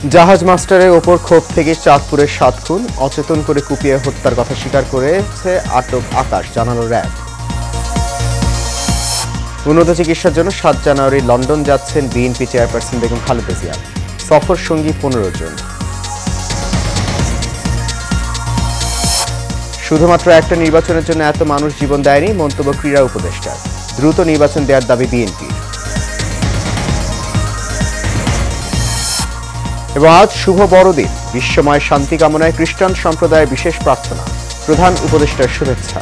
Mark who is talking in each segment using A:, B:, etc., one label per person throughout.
A: জাহাজ মাস্টারের ওপর ক্ষোভ থেকে চাঁদপুরের ৭ খুন, অচেতন করে কুপিয়ে হত্যার কথা স্বীকার করেছে আটক আকাশ, জানালো র্যাব। উন্নত চিকিৎসার জন্য ৭ জানুয়ারি লন্ডন যাচ্ছেন বিএনপি চেয়ারপারসন বেগম খালেদা জিয়া, সফর সঙ্গী ১৫ জন। শুধুমাত্র একটা নির্বাচনের জন্য এত মানুষ জীবন দেয়নি, মন্তব্য ক্রীড়া উপদেষ্টা। দ্রুত নির্বাচন দেওয়ার দাবি বিএনপির। এবং আজ শুভ বড়দিন, বিশ্বময় শান্তি কামনায় খ্রিস্টান সম্প্রদায়ের বিশেষ প্রার্থনা, প্রধান উপদেষ্টার শুভেচ্ছা।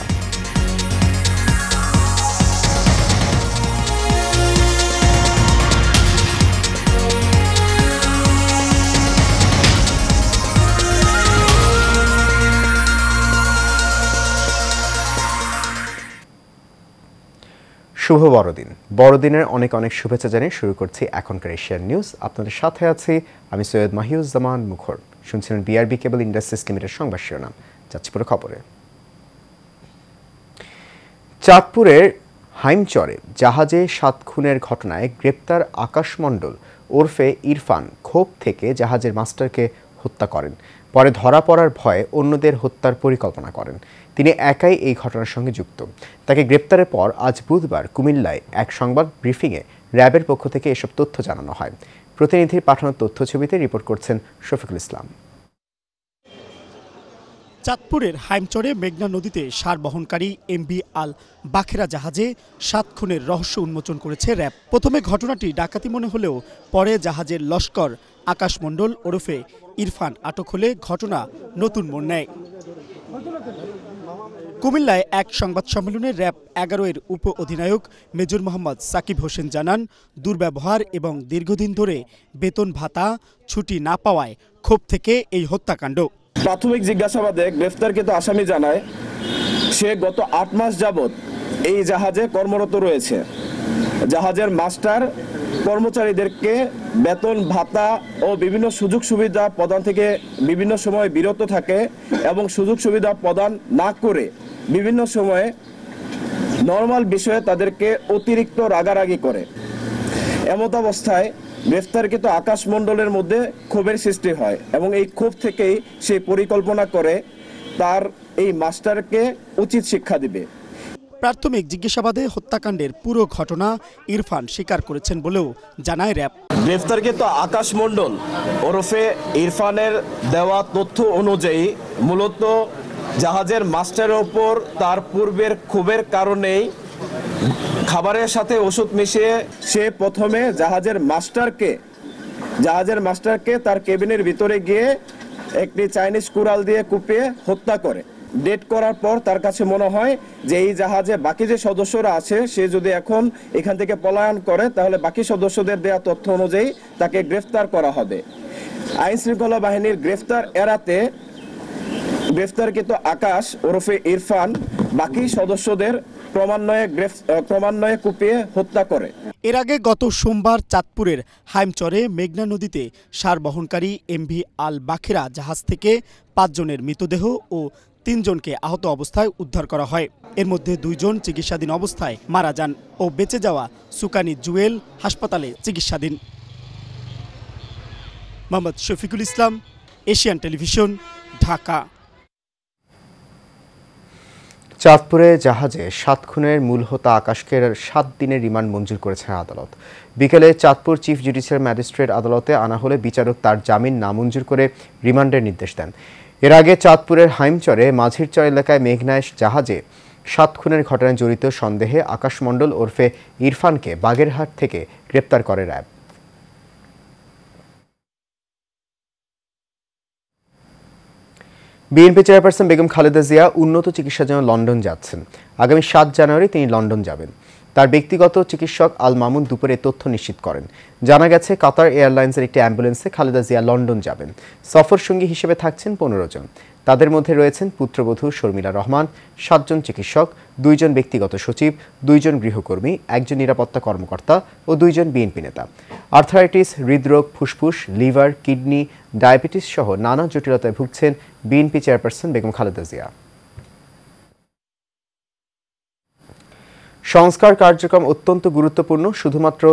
A: শুভ বড়দিন। বড়দিনের অনেক অনেক শুভেচ্ছা জানিয়ে শুরু করছি এখনকার এশিয়ান নিউজ। আপনাদের সাথে আছি আমি সৈয়দ মাহিউজ্জামান মুখর। শুনছিলেন বিআরবি কেবল ইন্ডাস্ট্রিজ লিমিটেড সংবাদ শিরোনাম। যাচ্ছি পুরো খবরে। চাঁদপুরের হাইমচরে জাহাজে ৭ খুনের ঘটনায় গ্রেপ্তার আকাশ মণ্ডল ওরফে ইরফান ক্ষোভ থেকে জাহাজের মাস্টারকে হত্যা করেন। পরে ধরা পড়ার ভয়ে অন্যদের হত্যার পরিকল্পনা করেন। তিনি একাই এই ঘটনার সঙ্গে যুক্ত। তাকে গ্রেপ্তারের পর আজ বুধবার কুমিল্লায় এক সংবাদ ব্রিফিংয়ে র্যাবের পক্ষ থেকে এসব তথ্য জানানো হয়। প্রতিনিধির পাঠানো তথ্যছবিতে রিপোর্ট করছেন শফিকুল ইসলাম।
B: চাঁদপুরের হাইমচরে মেঘনা নদীতে সার বহনকারী এমভি আল বাখেরা জাহাজে ৭ খুনের রহস্য উন্মোচন করেছে র্যাব। প্রথমে ঘটনাটি ডাকাতি মনে হলেও পরে জাহাজের লস্কর আকাশ মণ্ডল ওরফে ইরফান আটক হলে ঘটনা নতুন মোড় নেয়। কুমিল্লায় এক সংবাদ সম্মেলনে র্যাব ১১-এর উপ অধিনায়ক মেজর মোহাম্মদ সাকিব হোসেন জানান, দুর্ব্যবহার এবং দীর্ঘদিন ধরে বেতন ভাতা ছুটি না পাওয়ায় ক্ষোভ থেকে এই হত্যাকাণ্ড।
C: প্রাথমিক জিজ্ঞাসাবাদে গ্রেফতারকৃত আসামি জানায় সে গত ৮ মাস যাবৎ এই জাহাজে কর্মরত রয়েছে। জাহাজের মাস্টার কর্মচারীদেরকে বেতন ভাতা ও বিভিন্ন সুযোগ সুবিধা প্রদান থেকে বিভিন্ন সময় বিরত থাকে এবং সুযোগ সুবিধা প্রদান না করে বিভিন্ন সময়ে নর্মাল বিষয়ে তাদেরকে অতিরিক্ত রাগারাগি করে। এমত অবস্থায় গ্রেফতারকৃত আকাশ মণ্ডলের মধ্যে ক্ষোভের সৃষ্টি হয় এবং এই ক্ষোভ থেকেই সে পরিকল্পনা করে তার এই মাস্টারকে উচিত শিক্ষা দিবে।
B: প্রাথমিক জিজ্ঞাসাবাদে হত্যাকাণ্ডের পুরো ঘটনা ইরফান স্বীকার করেছেন বলেও জানায় র্যাব।
C: গ্রেফতারকৃত আকাশ মণ্ডল ওরফে ইরফানের দেওয়া তথ্য অনুযায়ী মূলত জাহাজের মাস্টারের ওপর তার পূর্বের ক্ষোভের কারণেই খাবারের সাথে ওষুধ মিশিয়ে সে প্রথমে জাহাজের মাস্টারকে তার কেবিনের ভিতরে গিয়ে একটি চাইনিজ কুড়াল দিয়ে কুপিয়ে হত্যা করে। ডেট করার পর তার কাছে মনে হয় যে এই জাহাজে বাকি যে সদস্যরা আছে সে যদি এখন এখান থেকে পলায়ন করে তাহলে বাকি সদস্যদের দেওয়া তথ্য অনুযায়ী তাকে গ্রেফতার করা হবে। আইন শৃঙ্খলা বাহিনীর গ্রেফতার এড়াতে গ্রেফতারকৃত আকাশ ওরফে ইরফান বাকি সদস্যদের ক্রমান্বয়ে কুপিয়ে হত্যা করে।
B: এর আগে গত সোমবার চাঁদপুরের হাইমচরে মেঘনা নদীতে সার বহনকারী এমভি আল বাখেরা জাহাজ থেকে ৫ জনের মৃতদেহ ও ৩ জনকে আহত অবস্থায় উদ্ধার করা হয়। এর মধ্যে ২ জন চিকিৎসাধীন অবস্থায় মারা যান ও বেঁচে যাওয়া সুকানি জুয়েল হাসপাতালে চিকিৎসাধীন। Mohammad Shafiqul Islam, Asian television, Dhaka.
A: চাঁদপুরে জাহাজে ৭ খুনের মূল হোতা আকাশকে ৭ দিনের রিমান্ড মঞ্জুর করেছে আদালত। বিকেলে চাঁদপুর চিফ জুডিশিয়াল ম্যাজিস্ট্রেট আদালতে আনা হলে বিচারক তার জামিন নামঞ্জুর করে রিমান্ডের নির্দেশ দেন। এর আগে চাঁদপুরের হাইমচরে মাঝিরচর এলাকায় মেঘনায় জাহাজে ৭ খুনের ঘটনায় জড়িত সন্দেহে আকাশ মণ্ডল ওরফে ইরফানকে বাগেরহাট থেকে গ্রেপ্তার করে RAB. BNP chairperson Begum Khaleda Zia উন্নত চিকিৎসার জন্য লন্ডন যাচ্ছেন। আগামী ৭ জানুয়ারি তিনি লন্ডন যাবেন। তার ব্যক্তিগত চিকিৎসক আল মামুন দুপুরে তথ্য নিশ্চিত করেন। জানা গেছে কাতার এয়ারলাইন্সের একটি অ্যাম্বুলেন্সে খালেদা জিয়া লন্ডন যাবেন। সফর সঙ্গী হিসেবে থাকছেন ১৫ জন। তাদের মধ্যে রয়েছেন পুত্রবধূ শর্মিলা রহমান, ৭ জন চিকিৎসক, ২ জন ব্যক্তিগত সচিব, ২ জন গৃহকর্মী, ১ জন নিরাপত্তা কর্মকর্তা ও 2 জন বিএনপি নেতা। আর্থারাইটিস, হৃদরোগ, ফুসফুস, লিভার, কিডনি, ডায়াবেটিস সহ নানা জটিলতায় ভুগছেন বিএনপি চেয়ারপারসন বেগম খালেদা জিয়া। সংস্কার কার্যক্রম অত্যন্ত গুরুত্বপূর্ণ। শুধুমাত্র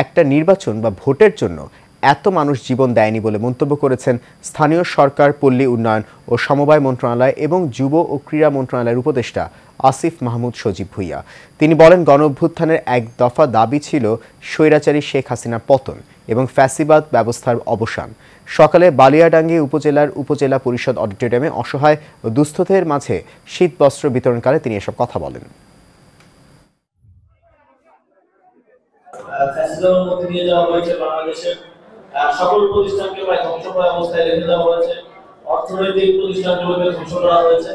A: একটা নির্বাচন বা ভোটের জন্য এত মানুষ জীবন দেয়নি বলে মন্তব্য করেছেন স্থানীয় সরকার, পল্লী উন্নয়ন ও সমবায় মন্ত্রণালয় এবং যুব ও ক্রীড়া মন্ত্রণালয়ের উপদেষ্টা আসিফ মাহমুদ সজীব ভুঁইয়া। তিনি বলেন, গণঅভ্যুত্থানের এক দফা দাবি ছিল স্বৈরাচারী শেখ হাসিনার পতন এবং ফ্যাসিবাদ ব্যবস্থার অবসান। সকালে বালিয়াডাঙ্গি উপজেলার উপজেলা পরিষদ অডিটোরিয়ামে অসহায় ও দুস্থদের মাঝে শীতবস্ত্র বিতরণকালে তিনি এসব কথা বলেন।
D: বাংলাদেশের সকল প্রতিষ্ঠানকে প্রায় ধ্বংসপ্রায় অবস্থায় রেখে দেওয়া হয়েছে, অর্থনৈতিক প্রতিষ্ঠানগুলোকে ধ্বংস করা হয়েছে।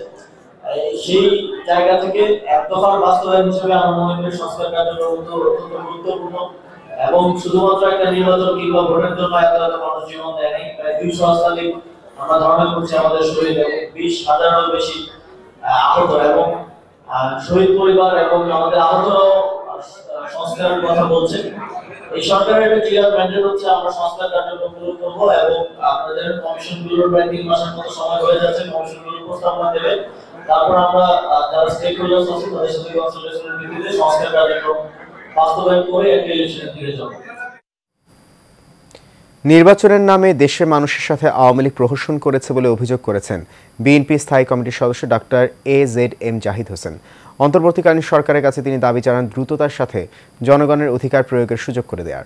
D: সেই জায়গা থেকে এক দফার বাস্তবায়ন হিসেবে আমরা মনে করি সংস্কার কার্যক্রম অত্যন্ত গুরুত্বপূর্ণ এবং শুধুমাত্র একটা নির্বাচন কিংবা ভোটের জন্য এত মানুষ জীবন দেয়নি। প্রায় 200 শতাধিক আমরা ধারণা করছি আমাদের শহীদ, 20,000-এর বেশি আহত এবং শহীদ পরিবার এবং আমাদের আহত সংস্কারের কথা বলছে। এই সরকারের একটা ক্লিয়ার ম্যান্ডেট হচ্ছে আমরা সংস্কার কার্যক্রমগুলো করবো এবং আপনাদের কমিশনগুলোর প্রায় 3 মাসের মতো সময় হয়ে যাচ্ছে, কমিশনগুলোর প্রস্তাবনা দেবে। তারপর আমরা যারা স্টেক হোল্ডার্স আছে তাদের সাথে কনসালটেশনের ভিত্তিতে সংস্কার কার্যক্রম বাস্তবায়ন করে একটা ইলেকশনের দিকে যাব।
A: নির্বাচনের নামে দেশের মানুষের সাথে আওয়ামী লীগ প্রহসন করেছে বলে অভিযোগ করেছেন বিএনপি স্থায়ী কমিটির সদস্য ডাক্তার AZM জাহিদ হোসেন। অন্তর্বর্তীকালীন সরকারের কাছে তিনি দাবি জানান দ্রুততার সাথে জনগণের অধিকার প্রয়োগের সুযোগ করে দেওয়ার।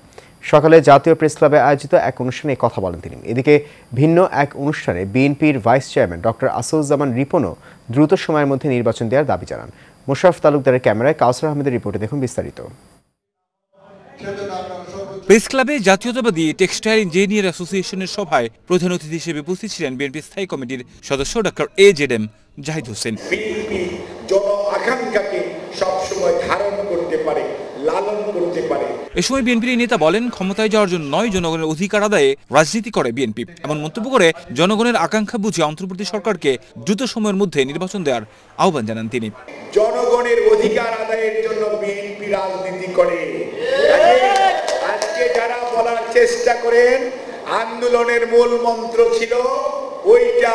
A: সকালে জাতীয় প্রেস ক্লাবে আয়োজিত এক অনুষ্ঠানে এই কথা বলেন তিনি। এদিকে ভিন্ন এক অনুষ্ঠানে বিএনপির ভাইস চেয়ারম্যান ডক্টর আসুজ্জামান রিপনও দ্রুত সময়ের মধ্যে নির্বাচন দেওয়ার দাবি জানান। মোশাররফ তালুকদারের ক্যামেরায় কাউসার আহমেদের রিপোর্টে দেখুন বিস্তারিত।
E: প্রেস ক্লাবে জাতীয়তাবাদী টেক্সটাইল ইঞ্জিনিয়ার অ্যাসোসিয়েশনের সভায় প্রধান অতিথি হিসেবে উপস্থিত ছিলেন বিএনপি স্থায়ী কমিটির সদস্য doctor AZM Zahid Hossain.
F: BNP জন আকাঙ্ক্ষাকে সবসময় ধারণ করতে পারে, লালন করতে পারে।
E: এ সময় বিএনপির নেতা বলেন, ক্ষমতায় যাওয়ার জন্য নয়, জনগণের অধিকার আদায়ে রাজনীতি করে বিএনপি। এমন মন্তব্য করে জনগণের আকাঙ্ক্ষা বুঝে অন্তর্বর্তী সরকারকে দ্রুত সময়ের মধ্যে নির্বাচন দেওয়ার আহ্বান জানান তিনি।
F: জনগণের অধিকার আদায়ের জন্য বিএনপি রাজনীতি করে। আজকে যারা বলার চেষ্টা করেন আন্দোলনের মূল মন্ত্র ছিল ওইটা,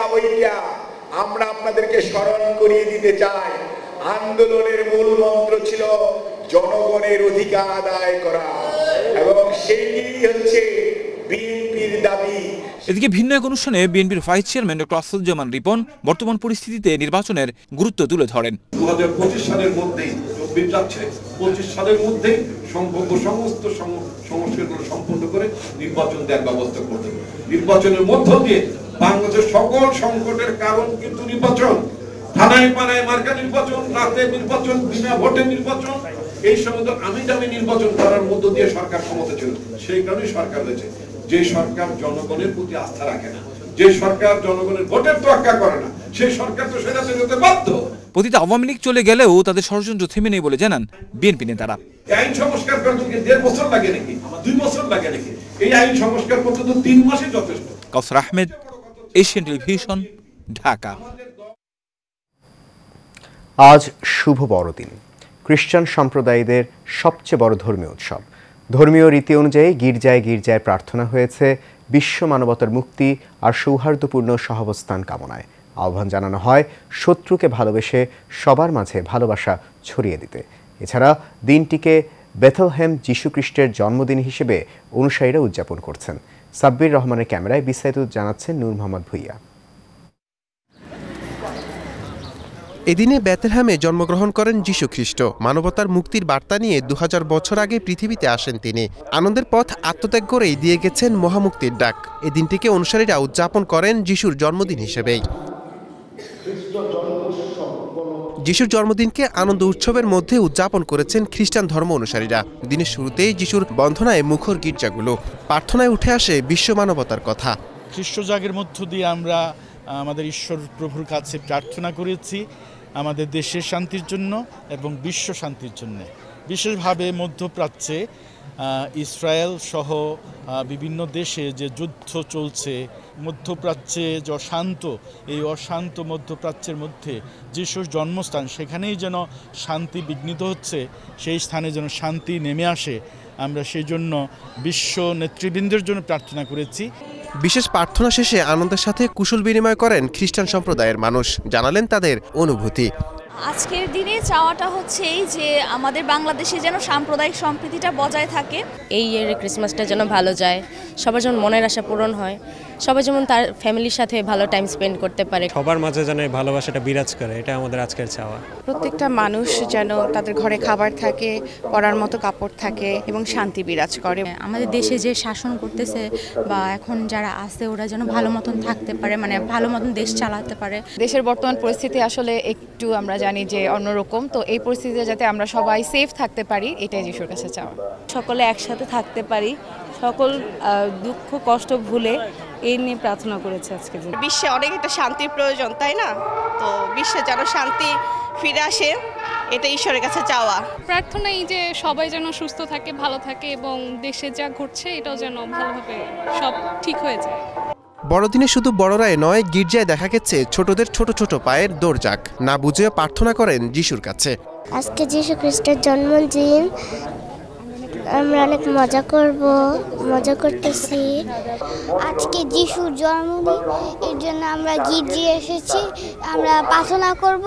F: আমরা আপনাদেরকে স্মরণ করিয়ে দিতে চাই। আন্দোলনের মূল মন্ত্র ছিল জনগণের অধিকার আদায় করা এবং সেইটি হচ্ছে বিএনপির দাবি।
E: এদিকে ভিন্ন এক অনুষ্ঠানে বিএনপির vice chairman doctor Asuzzaman Ripon বর্তমান পরিস্থিতিতে নির্বাচনের গুরুত্ব তুলে ধরেন।
G: 2025 সালের মধ্যেই 25 সালের মধ্যেই সম্ভাব্য সমস্ত সমস্যাগুলো সম্পন্ন করে নির্বাচন দেওয়ার ব্যবস্থা করতে হবে। নির্বাচনের মধ্য দিয়ে বাংলাদেশের সকল সংকটের কারণ কিন্তু নির্বাচন, থানায় পানায় মার্কা নির্বাচন, রাতে নির্বাচন, বিনা ভোটে নির্বাচন, এই সমস্ত আমি দামি নির্বাচন করার মধ্য দিয়ে সরকার ক্ষমতা ছিল। সেই কারণে সরকার হয়েছে। যে সরকার জনগণের প্রতি আস্থা রাখে না, যে সরকার জনগণের ভোটের তোয়াক্কা করে না, সেই সরকার তো সেটাতে হতে বাধ্য।
E: প্রতিটা আওয়ামী লীগ চলে গেলেও তাদের ষড়যন্ত্র থেমে নেই বলে জানান বিএনপি নেতারা।
G: আইন সংস্কার করতে 1.5 বছর লাগে নাকি, 2 বছর লাগে নাকি? এই আইন সংস্কার করতে তো 3 মাসই যথেষ্ট।
E: কাউসার আহমেদ, এশিয়ান টেলিভিশন, ঢাকা।
A: আজ শুভ বড়দিন, খ্রিস্টান সম্প্রদায়দের সবচেয়ে বড় ধর্মীয় উৎসব। ধর্মীয় রীতি অনুযায়ী গির্জায় প্রার্থনা হয়েছে বিশ্ব মানবতার মুক্তি আর সৌহার্দ্যপূর্ণ সহাবস্থান কামনায়। আহ্বান জানানো হয় শত্রুকে ভালোবেসে সবার মাঝে ভালোবাসা ছড়িয়ে দিতে। এছাড়া দিনটিকে বেথলহেম যীশুখ্রিস্টের জন্মদিন হিসেবে অনুসারীরা উদযাপন করছেন। সাব্বির রহমানের ক্যামেরায় বিস্তারিত জানাচ্ছেন নূর মোহাম্মদ ভুইয়া।
H: এদিনে বেথলেহেমে জন্মগ্রহণ করেন যীশু খ্রিস্ট। মানবতার মুক্তির বার্তা নিয়ে 2000 বছর আগে পৃথিবীতে আসেন তিনি। আনন্দের পথ আত্মত্যাগ করেই দিয়ে গেছেন মহামুক্তির ডাক। এই দিনটিকে অনুসারীরা উদযাপন করেন যিশুর জন্মদিন হিসেবেই। যিশুর জন্মদিনকে আনন্দ উৎসবের মধ্যে উদযাপন করেছেন খ্রিস্টান ধর্ম অনুসারীরা। দিনের শুরুতেই যিশুর বন্ধনায় মুখর গির্জাগুলো। প্রার্থনায় উঠে আসে বিশ্ব মানবতার কথা।
I: খ্রিস্টজাগের মধ্য দিয়ে আমরা আমাদের ঈশ্বর প্রভুর কাছে প্রার্থনা করেছি আমাদের দেশের শান্তির জন্য এবং বিশ্ব শান্তির জন্য। বিশেষভাবে মধ্যপ্রাচ্যে ইসরায়েল সহ বিভিন্ন দেশে যে যুদ্ধ চলছে, মধ্যপ্রাচ্যে যে অশান্ত, এই অশান্ত মধ্যপ্রাচ্যের মধ্যে যিশুর জন্মস্থান, সেখানেই যেন শান্তি বিঘ্নিত হচ্ছে, সেই স্থানে যেন শান্তি নেমে আসে, আমরা সেই জন্য বিশ্ব নেতৃবৃন্দের জন্য প্রার্থনা করেছি।
H: বিশেষ প্রার্থনা শেষে আনন্দের সাথে কুশল বিনিময় করেন খ্রিস্টান সম্প্রদায়ের মানুষ, জানালেন তাদের অনুভূতি।
J: আজকের দিনে চাওয়াটা হচ্ছে এই যে আমাদের বাংলাদেশে যেন সাম্প্রদায়িক সম্প্রীতিটা বজায় থাকে।
K: এই ইয়ারের ক্রিসমাসটা যেন ভালো যায়, সবার যেন মনের আশা পূরণ হয়, সবাই যেমন তার ফ্যামিলির সাথে ভালো টাইম স্পেন্ড করতে পারে,
L: সবার মাঝে যেন এই ভালোবাসাটা বিরাজ করে, এটা আমাদের আজকের চাওয়া।
M: প্রত্যেকটা মানুষ যেন তাদের ঘরে খাবার থাকে, পরার মতো কাপড় থাকে এবং শান্তি বিরাজ করে।
N: আমাদের দেশে যে শাসন করতেছে বা এখন যারা আছে ওরা যেন ভালো মতন থাকতে পারে, মানে ভালো মতন দেশ চালাতে পারে।
M: দেশের বর্তমান পরিস্থিতি আসলে একটু আমরা জানি যে অন্যরকম, তো এই পরিস্থিতিতে যাতে আমরা সবাই সেফ থাকতে পারি এটাই যিশুর কাছে চাওয়া।
O: সকলে একসাথে থাকতে পারি, সকল দুঃখ কষ্ট ভুলে এই নিয়ে প্রার্থনা করেছে আজকে।
P: বিশ্বে অনেক একটা শান্তির প্রয়োজন, তাই না? তো বিশ্বে যেন শান্তি ফিরে আসে, এটা ঈশ্বরের কাছে চাওয়া।
Q: প্রার্থনা এই যে সবাই যেন সুস্থ থাকে, ভালো থাকে এবং দেশে যা ঘটছে এটাও যেন ভালোভাবে সব ঠিক হয়ে যায়।
H: বড়দিনে শুধু বড়রাই নয়, গির্জায় দেখা গেছে ছোটদের ছোট ছোট পায়ের দৌড়ঝাঁক। না বুঝে প্রার্থনা করেন যিশুর কাছে।
R: আজকে যিশু খ্রিস্টের জন্মদিন, আমরা অনেক মজা করতেছি। আজকে যিশুর জন্মদিন, এর জন্য আমরা গির্জায় এসেছি, আমরা প্রার্থনা করব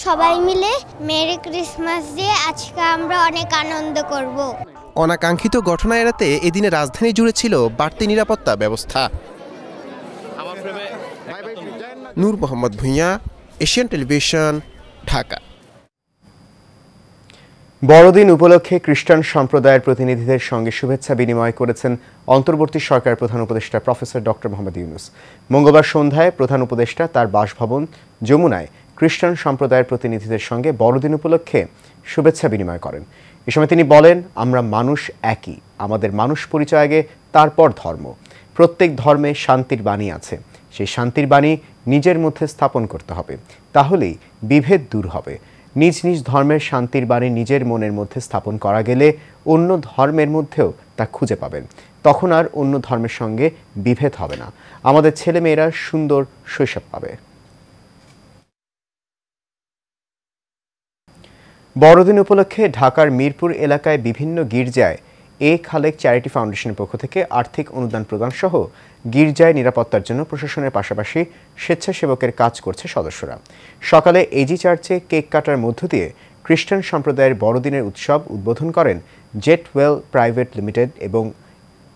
R: সবাই মিলে। মেরি ক্রিসমাস দিয়ে আজকে আমরা অনেক আনন্দ করব।
H: অনাকাঙ্ক্ষিত ঘটনা এড়াতে এদিনে রাজধানী জুড়ে ছিল বাড়তি নিরাপত্তা ব্যবস্থা। নূর মোহাম্মদ ভূঁইয়া, এশিয়ান টেলিভিশন, ঢাকা।
A: বড়দিন উপলক্ষে খ্রিস্টান সম্প্রদায়ের প্রতিনিধিদের সঙ্গে শুভেচ্ছা বিনিময় করেছেন অন্তর্বর্তী সরকার প্রধান উপদেষ্টা প্রফেসর ডক্টর মোহাম্মদ ইউনূস। মঙ্গলবার সন্ধ্যায় প্রধান উপদেষ্টা তার বাসভবন যমুনায় খ্রিস্টান সম্প্রদায়ের প্রতিনিধিদের সঙ্গে বড়দিন উপলক্ষে শুভেচ্ছা বিনিময় করেন। এ সময় তিনি বলেন, আমরা মানুষ একই, আমাদের মানুষ পরিচয় আগে, তারপর ধর্ম। প্রত্যেক ধর্মে শান্তির বাণী আছে, সেই শান্তির বাণী নিজের মধ্যে স্থাপন করতে হবে, তাহলেই বিভেদ দূর হবে। নিজ নিজ ধর্মের শান্তির বাণী নিজের মনের মধ্যে স্থাপন করা গেলে অন্য ধর্মের মধ্যেও তা খুঁজে পাবেন, তখন আর অন্য ধর্মের সঙ্গে বিভেদ হবে না। আমাদের ছেলেমেয়েরা সুন্দর শৈশব পাবে। বড়দিন উপলক্ষে ঢাকার মিরপুর এলাকায় বিভিন্ন গির্জায় এ খালেক চ্যারিটি ফাউন্ডেশনের পক্ষ থেকে আর্থিক অনুদান প্রদান সহ গির্জায় নিরাপত্তার জন্য প্রশাসনের পাশাপাশি স্বেচ্ছাসেবকের কাজ করছে সদস্যরা। সকালে এজি চার্চে কেক কাটার মধ্য দিয়ে খ্রিস্টান সম্প্রদায়ের বড়দিনের উৎসব উদ্বোধন করেন জেটওয়েল প্রাইভেট লিমিটেড এবং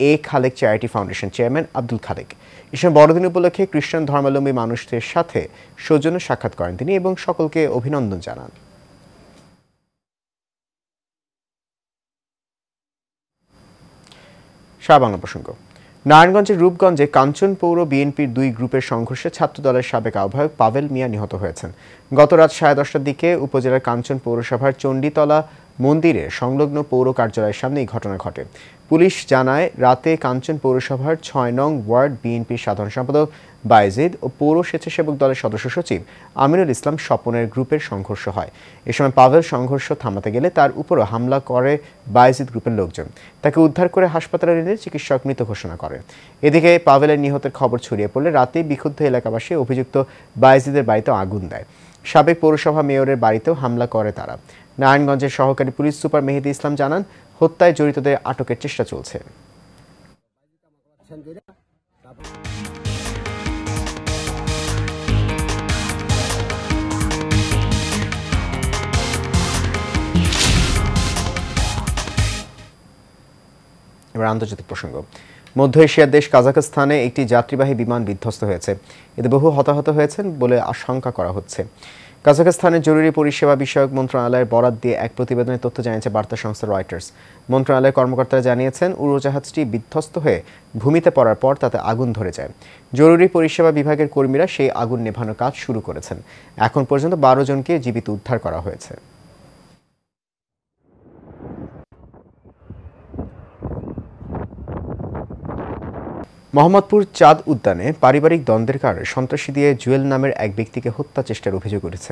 A: A Khalek charity foundation chairman Abdul Khalek. এ সময় বড়দিন উপলক্ষে খ্রিস্টান ধর্মাবলম্বী মানুষদের সাথে সৌজন্য সাক্ষাৎ করেন তিনি এবং সকলকে অভিনন্দন জানান। বাংলা প্রসঙ্গ। নারায়ণগঞ্জের রূপগঞ্জে কাঞ্চন পৌর বিএনপির দুই গ্রুপের সংঘর্ষে ছাত্রদলের সাবেক আহ্বায়ক পাভেল মিয়া নিহত হয়েছেন। গত রাত 10:30টার দিকে উপজেলার কাঞ্চন পৌরসভার চণ্ডীতলা মন্দিরে সংলগ্ন পৌর কার্যালয়ের সামনে এই ঘটনা ঘটে। পুলিশ জানায়, রাতে কাঞ্চন পৌরসভার 6 নং ওয়ার্ড বিএনপির সাধারণ সম্পাদক বায়েজিদ ও পৌর স্বেচ্ছাসেবক দলের সদস্য সচিব আমিনুল ইসলাম স্বপনের গ্রুপের সংঘর্ষ হয়। এ সময় পাভেল সংঘর্ষ থামাতে গেলে তার উপরও হামলা করে বায়েজিদ গ্রুপের লোকজন। তাকে উদ্ধার করে হাসপাতালে নিলে চিকিৎসক মৃত ঘোষণা করে। এদিকে পাভেলের নিহতের খবর ছড়িয়ে পড়লে রাতে বিক্ষুব্ধ এলাকাবাসী অভিযুক্ত বায়েজিদের বাড়িতে আগুন দেয়। সাবেক পৌরসভা মেয়রের বাড়িতেও হামলা করে তারা। নারায়ণগঞ্জের সহকারী পুলিশ সুপার মেহেদী ইসলাম জানান, হত্যায় জড়িতদের আটকের চেষ্টা চলছে। এবার আন্তর্জাতিক প্রসঙ্গ। মধ্য এশিয়ার দেশ কাজাখস্তানে একটি যাত্রীবাহী বিমান বিধ্বস্ত হয়েছে। এতে বহু হতাহত হয়েছেন বলে আশঙ্কা করা হচ্ছে। কাজাখস্তানের জরুরি পরিষেবা বিষয়ক মন্ত্রণালয়ের বরাত দিয়ে এক প্রতিবেদনে তথ্য জানিয়েছে বার্তা সংস্থা রয়টার্স। মন্ত্রণালয়ের কর্মকর্তারা জানিয়েছেন, উড়োজাহাজটি বিধ্বস্ত হয়ে ভূমিতে পড়ার পর তাতে আগুন ধরে যায়। জরুরি পরিষেবা বিভাগের কর্মীরা সেই আগুন নেভানোর কাজ শুরু করেছেন। এখন পর্যন্ত 12 জনকে জীবিত উদ্ধার করা হয়েছে। মোহাম্মদপুর চাঁদ উদ্যানে পারিবারিক দ্বন্দ্বের কারণে সন্ত্রাসী দিয়ে জুয়েল নামের এক ব্যক্তিকে হত্যা চেষ্টার অভিযোগ উঠেছে।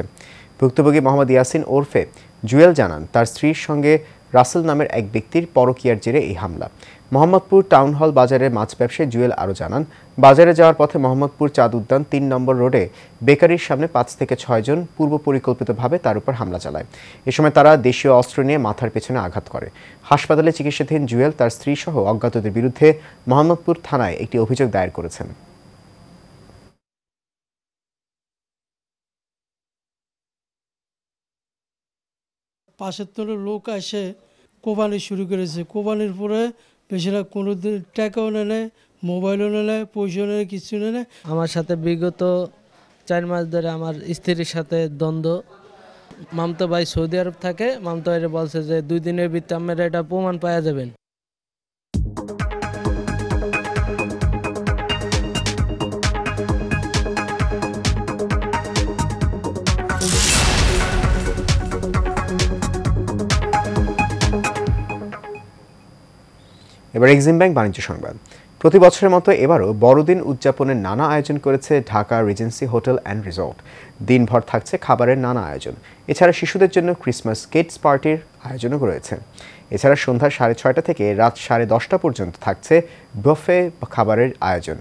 A: ভুক্তভোগী মোহাম্মদ ইয়াসিন ওরফে জুয়েল জানান, তার স্ত্রীর সঙ্গে রাসেল নামের এক ব্যক্তির পরকীয়ার জেরে এই হামলা। মোহাম্মদপুর টাউন হল বাজারের মাছ ব্যবসায়ী জুয়েল আরও জানান, বাজারে যাওয়ার পথে মোহাম্মদপুর চাঁদ উদ্যান 3 নম্বর রোডে বেকারির সামনে 5 থেকে 6 জন পূর্ব পরিকল্পিতভাবে তার উপর হামলা চালায়। এ সময় তারা দেশীয় অস্ত্র নিয়ে মাথার পেছনে আঘাত করে। হাসপাতালে চিকিৎসাধীন জুয়েল তার স্ত্রী সহ অজ্ঞাতদের বিরুদ্ধে মোহাম্মদপুর থানায় একটি অভিযোগ দায়ের করেছেন।
S: পাশের তলে লোক এসে কোবানি শুরু করেছে। কোবানির পরে বেশিরভাগ কোনো দিন টাকাও নেয়, মোবাইলও নেয়, পয়সাও নেয়, কিছু নেয়।
T: আমার সাথে বিগত 4 মাস ধরে আমার স্ত্রীর সাথে দ্বন্দ্ব। মামতো ভাই সৌদি আরব থাকে, মামতো ভাইরে বলছে যে 2 দিনের ভিতরে আপনারা এটা প্রমাণ পাওয়া যাবেন।
A: এবার এক্সিম ব্যাংক বাণিজ্য সংবাদ। প্রতি বছরের মতো এবারও বড়দিন উদযাপনের নানা আয়োজন করেছে Dhaka regency hotel and resort. দিনভর থাকছে খাবারের নানা আয়োজন। এছাড়া শিশুদের জন্য ক্রিসমাস কিডস পার্টির আয়োজনও রয়েছে। এছাড়া সন্ধ্যা 6:30 থেকে রাত 10:30 পর্যন্ত থাকছে বুফে খাবারের আয়োজন।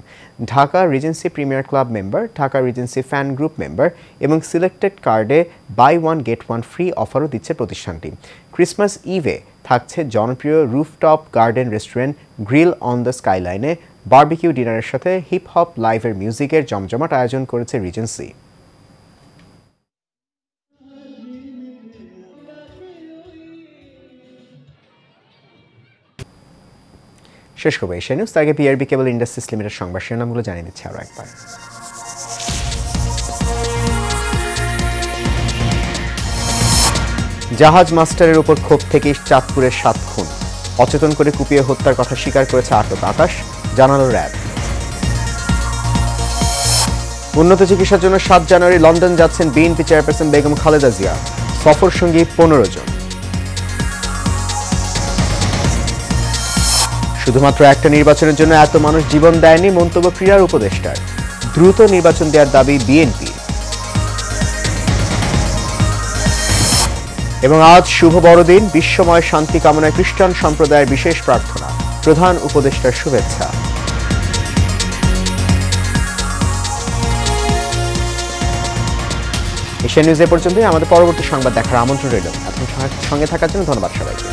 A: Dhaka regency premier club member, Dhaka regency fan group member এবং সিলেক্টেড কার্ডে বাই 1 গেট 1 ফ্রি অফারও দিচ্ছে প্রতিষ্ঠানটি। ক্রিসমাস ইভে থাকছে জনপ্রিয় rooftop garden restaurant grill on the স্কাইলাইনে বারবিকিউ ডিনারের সাথে হিপ হপ লাইভের মিউজিকের জমজমাট আয়োজন করেছে রিজেন্সি। শেষ করবো এশিয়া নিউজ। তার আগে পিআরবি কেবল ইন্ডাস্ট্রিজ লিমিটেড সংবাদ শিরোনামগুলো জানিয়ে দিচ্ছে আরও একবার। জাহাজ মাস্টারের উপর ক্ষোভ থেকে চাঁদপুরের 7 খুন। অচেতন করে কুপিয়ে হত্যার কথা স্বীকার করেছে আটক আকাশ, জানালো র্যাব। উন্নত চিকিৎসার জন্য 7 জানুয়ারি লন্ডন যাচ্ছেন বিএনপি চেয়ারপারসন বেগম খালেদা জিয়া। সফর সঙ্গী 15 জন। শুধুমাত্র একটা নির্বাচনের জন্য এত মানুষ জীবন দেয়নি, মন্তব্য ক্রীড়ার উপদেষ্টার। দ্রুত নির্বাচন দেওয়ার দাবি বিএনপি। এবং আজ শুভ বড়দিন, বিশ্বময় শান্তি কামনায় খ্রিস্টান সম্প্রদায়ের বিশেষ প্রার্থনা, প্রধান উপদেষ্টার শুভেচ্ছা। এশিয়া নিউজ এ পর্যন্তই। আমাদের পরবর্তী সংবাদ দেখার আমন্ত্রণ রইল। আপনার সঙ্গে থাকার জন্য ধন্যবাদ সবাইকে।